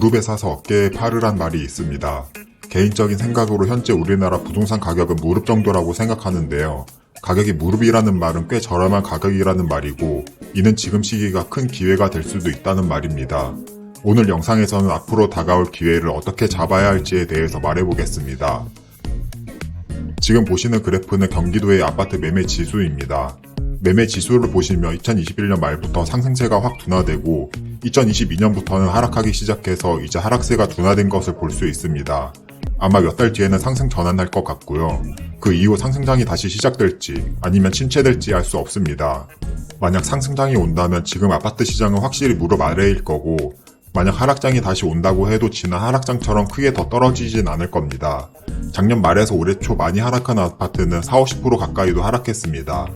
무릎에 사서 어깨에 팔으란 말이 있습니다. 개인적인 생각으로 현재 우리나라 부동산 가격은 무릎 정도라고 생각하는데요. 가격이 무릎이라는 말은 꽤 저렴한 가격이라는 말이고, 이는 지금 시기가 큰 기회가 될 수도 있다는 말입니다. 오늘 영상에서는 앞으로 다가올 기회를 어떻게 잡아야 할지에 대해서 말해보겠습니다. 지금 보시는 그래프는 경기도의 아파트 매매 지수입니다. 매매 지수를 보시면 2021년 말부터 상승세가 확 둔화되고 2022년부터는 하락하기 시작해서 이제 하락세가 둔화된 것을 볼 수 있습니다. 아마 몇 달 뒤에는 상승 전환할 것 같고요. 그 이후 상승장이 다시 시작될지 아니면 침체될지 알 수 없습니다. 만약 상승장이 온다면 지금 아파트 시장은 확실히 무릎 아래일 거고, 만약 하락장이 다시 온다고 해도 지난 하락장처럼 크게 더 떨어지진 않을 겁니다. 작년 말에서 올해 초 많이 하락한 아파트는 40~50% 가까이도 하락했습니다.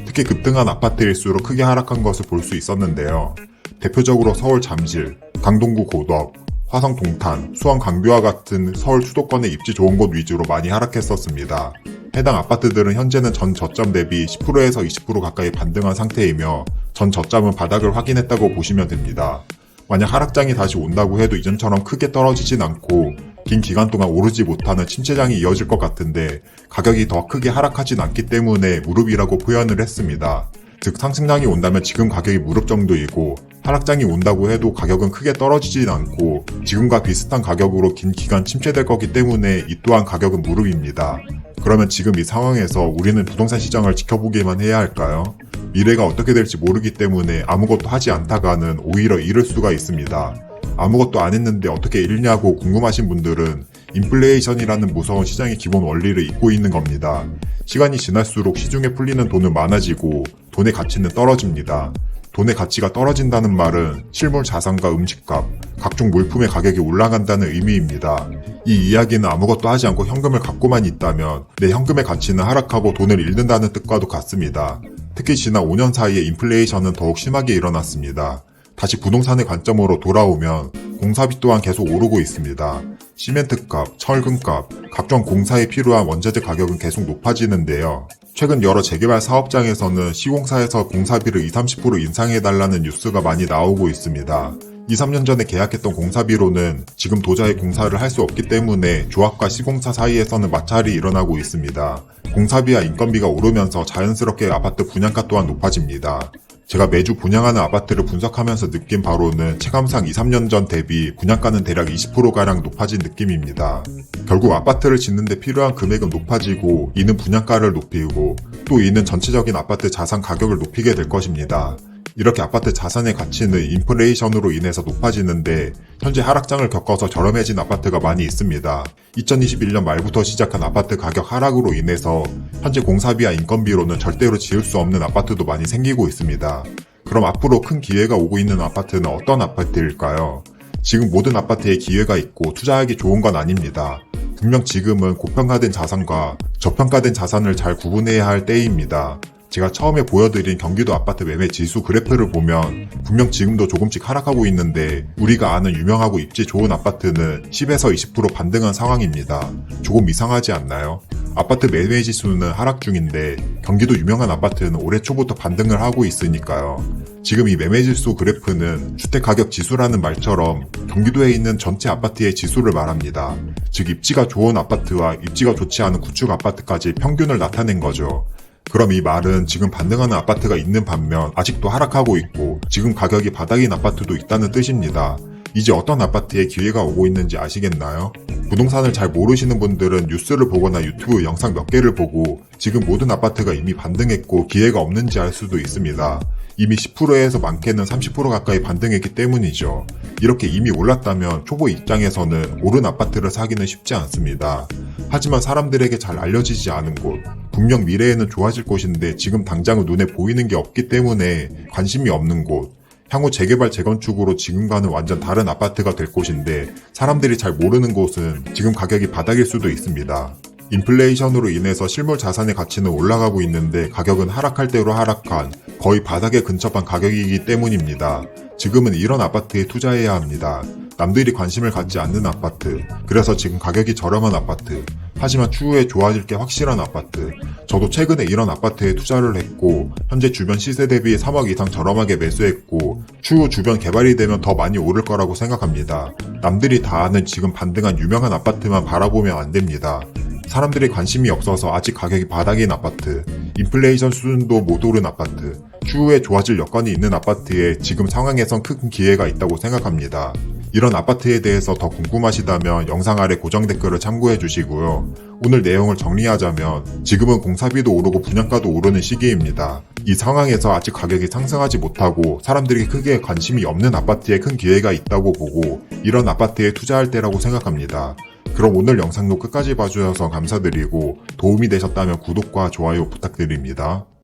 특히 급등한 아파트일수록 크게 하락한 것을 볼 수 있었는데요. 대표적으로 서울 잠실, 강동구 고덕, 화성 동탄, 수원 강뷰와 같은 서울 수도권의 입지 좋은 곳 위주로 많이 하락했었습니다. 해당 아파트들은 현재는 전 저점 대비 10%에서 20% 가까이 반등한 상태이며 전 저점은 바닥을 확인했다고 보시면 됩니다. 만약 하락장이 다시 온다고 해도 이전처럼 크게 떨어지진 않고 긴 기간 동안 오르지 못하는 침체장이 이어질 것 같은데, 가격이 더 크게 하락하진 않기 때문에 무릎이라고 표현을 했습니다. 즉 상승장이 온다면 지금 가격이 무릎 정도이고, 하락장이 온다고 해도 가격은 크게 떨어지진 않고 지금과 비슷한 가격으로 긴 기간 침체될 거기 때문에 이 또한 가격은 무릎입니다. 그러면 지금 이 상황에서 우리는 부동산 시장을 지켜보기만 해야 할까요? 미래가 어떻게 될지 모르기 때문에 아무것도 하지 않다가는 오히려 잃을 수가 있습니다. 아무것도 안 했는데 어떻게 잃냐고 궁금하신 분들은 인플레이션이라는 무서운 시장의 기본 원리를 잊고 있는 겁니다. 시간이 지날수록 시중에 풀리는 돈은 많아지고 돈의 가치는 떨어집니다. 돈의 가치가 떨어진다는 말은 실물 자산과 음식값, 각종 물품의 가격이 올라간다는 의미입니다. 이 이야기는 아무것도 하지 않고 현금을 갖고만 있다면 내 현금의 가치는 하락하고 돈을 잃는다는 뜻과도 같습니다. 특히 지난 5년 사이에 인플레이션은 더욱 심하게 일어났습니다. 다시 부동산의 관점으로 돌아오면 공사비 또한 계속 오르고 있습니다. 시멘트값, 철근값, 각종 공사에 필요한 원재재 가격은 계속 높아지는데요. 최근 여러 재개발 사업장에서는 시공사에서 공사비를 20~30% 인상해달라는 뉴스가 많이 나오고 있습니다. 2~3년 전에 계약했던 공사비로는 지금 도저히 공사를 할 수 없기 때문에 조합과 시공사 사이에서는 마찰이 일어나고 있습니다. 공사비와 인건비가 오르면서 자연스럽게 아파트 분양가 또한 높아집니다. 제가 매주 분양하는 아파트를 분석하면서 느낀 바로는 체감상 2~3년 전 대비 분양가는 대략 20%가량 높아진 느낌입니다. 결국 아파트를 짓는데 필요한 금액은 높아지고 이는 분양가를 높이고 또 이는 전체적인 아파트 자산 가격을 높이게 될 것입니다. 이렇게 아파트 자산의 가치는 인플레이션으로 인해서 높아지는데 현재 하락장을 겪어서 저렴해진 아파트가 많이 있습니다. 2021년 말부터 시작한 아파트 가격 하락으로 인해서 현재 공사비와 인건비로는 절대로 지을 수 없는 아파트도 많이 생기고 있습니다. 그럼 앞으로 큰 기회가 오고 있는 아파트는 어떤 아파트일까요? 지금 모든 아파트에 기회가 있고 투자하기 좋은 건 아닙니다. 분명 지금은 고평가된 자산과 저평가된 자산을 잘 구분해야 할 때입니다. 제가 처음에 보여드린 경기도 아파트 매매 지수 그래프를 보면 분명 지금도 조금씩 하락하고 있는데 우리가 아는 유명하고 입지 좋은 아파트는 10에서 20% 반등한 상황입니다. 조금 이상하지 않나요? 아파트 매매 지수는 하락 중인데 경기도 유명한 아파트는 올해 초부터 반등을 하고 있으니까요. 지금 이 매매 지수 그래프는 주택가격 지수라는 말처럼 경기도에 있는 전체 아파트의 지수를 말합니다. 즉 입지가 좋은 아파트와 입지가 좋지 않은 구축 아파트까지 평균을 나타낸 거죠. 그럼 이 말은 지금 반등하는 아파트가 있는 반면 아직도 하락하고 있고 지금 가격이 바닥인 아파트도 있다는 뜻입니다. 이제 어떤 아파트에 기회가 오고 있는지 아시겠나요? 부동산을 잘 모르시는 분들은 뉴스를 보거나 유튜브 영상 몇 개를 보고 지금 모든 아파트가 이미 반등했고 기회가 없는지 알 수도 있습니다. 이미 10%에서 많게는 30% 가까이 반등했기 때문이죠. 이렇게 이미 올랐다면 초보 입장에서는 오른 아파트를 사기는 쉽지 않습니다. 하지만 사람들에게 잘 알려지지 않은 곳, 분명 미래에는 좋아질 곳인데 지금 당장은 눈에 보이는 게 없기 때문에 관심이 없는 곳, 향후 재개발 재건축으로 지금과는 완전 다른 아파트가 될 곳인데 사람들이 잘 모르는 곳은 지금 가격이 바닥일 수도 있습니다. 인플레이션으로 인해서 실물 자산의 가치는 올라가고 있는데 가격은 하락할 대로 하락한 거의 바닥에 근접한 가격이기 때문입니다. 지금은 이런 아파트에 투자해야 합니다. 남들이 관심을 갖지 않는 아파트, 그래서 지금 가격이 저렴한 아파트, 하지만 추후에 좋아질 게 확실한 아파트. 저도 최근에 이런 아파트에 투자를 했고 현재 주변 시세 대비 3억 이상 저렴하게 매수했고 추후 주변 개발이 되면 더 많이 오를 거라고 생각합니다. 남들이 다 아는 지금 반등한 유명한 아파트만 바라보면 안 됩니다. 사람들이 관심이 없어서 아직 가격이 바닥인 아파트, 인플레이션 수준도 못 오른 아파트, 추후에 좋아질 여건이 있는 아파트에 지금 상황에선 큰 기회가 있다고 생각합니다. 이런 아파트에 대해서 더 궁금하시다면 영상 아래 고정 댓글을 참고해 주시고요. 오늘 내용을 정리하자면 지금은 공사비도 오르고 분양가도 오르는 시기입니다. 이 상황에서 아직 가격이 상승하지 못하고 사람들이 크게 관심이 없는 아파트에 큰 기회가 있다고 보고 이런 아파트에 투자할 때라고 생각합니다. 그럼 오늘 영상도 끝까지 봐주셔서 감사드리고 도움이 되셨다면 구독과 좋아요 부탁드립니다.